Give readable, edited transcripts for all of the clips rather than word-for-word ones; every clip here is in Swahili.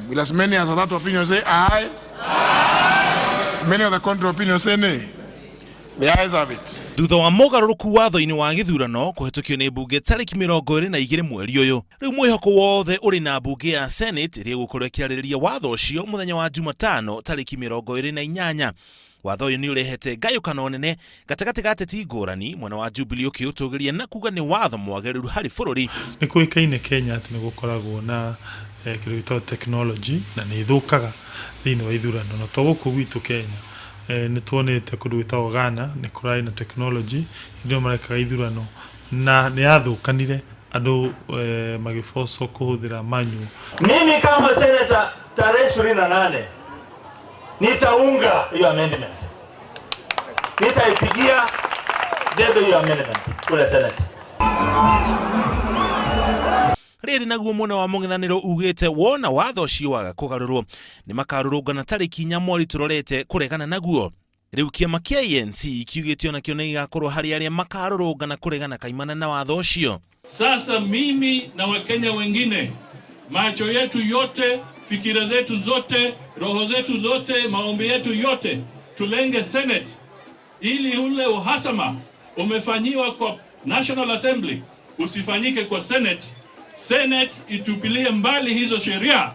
Will as many as of that opinion say aye? Aye. As many of the contrary opinion say nay? The ayes have it. Thutha wa mogaruruku watho-ini wa githurano kuhitukio ni bunge tariki 22 mweri uyu, riu mwihoko wothe uri na bunge ya Senate iri gukorwo ikiaririria watho ucio muthenya wa Jumatano tariki 28. Watho uyu ni urehete ngayukano nene gatagati ga ateti ngurani mwena wa Jubilee ukiutugiria na kuga ni watho mwagiriru hari bururi. Ni kuikaine Kenya ati ni gukoragwo na kirito technology na ni thukaga thini wa ithurano na to guku gwitu Kenya. Ni tuonete kundu gwitagwo Ghana ni kurai na technology ndio marekaga ithurano na ni athukanire andu magifoso kuhuthira manyu. Mimi kama senator tarehe 28 nitaunga hiyo amendment, nitaipigia debe hiyo amendment kule Senate. Riri naguo mwena wa mung'ethaniro ugite wona watho ucio waga kugarurwo ni makarurungana tariki 4 mweri turorete kuregana naguo. Riu kiama kia ANC kiugitio nakio ni gigakorwo hari aria makarurungana kuregana kaimana na watho ucio. Sasa mimi na Wakenya wengine, macho yetu yote, fikira zetu zote, roho zetu zote, maombi yetu yote tulenge Senate, ili ule uhasama umefanyiwa kwa National Assembly usifanyike kwa Senate. Senate itupilie mbali hizo sheria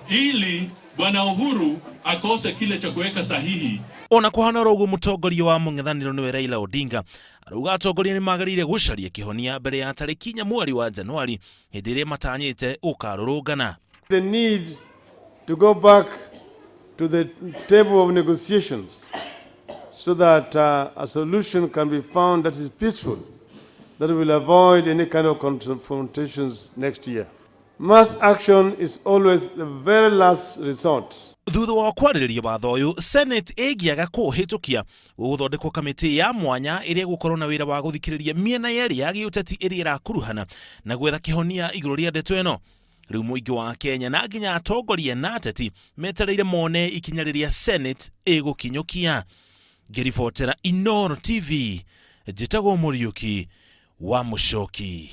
ili Bwana Uhuru akose kile cha kuweka sahihi. Ona kuhana rogo mutongoria wa mung'ethaniro niwe Raila Odinga aruga atongoria ni magarire gucaria kihonia mbere ya tariki 4 mweri wa Januari hindi iria matanyite ukarurungana. The need to go back to the table of negotiations so that a solution can be found that is peaceful, that will avoid any kind of confrontations next year. Mass action is always the very last resort. Thutha wa kwaririria watho uyu, Senate igiaga kuhitukia guthondekwo kamiti ya mwanya iria gukorwo na wira wa guthikiriria miena yeri ya giuteti iria irakuruhana na gwetha kihonia iguru ria ndeto ino. Riu muingi wa Kenya na nginya atongoria na ateti metereire mone ikinya riria Senate igukinyukia. Ngiribotera Inooro TV, njitagwo Muriuki wa Muchoki.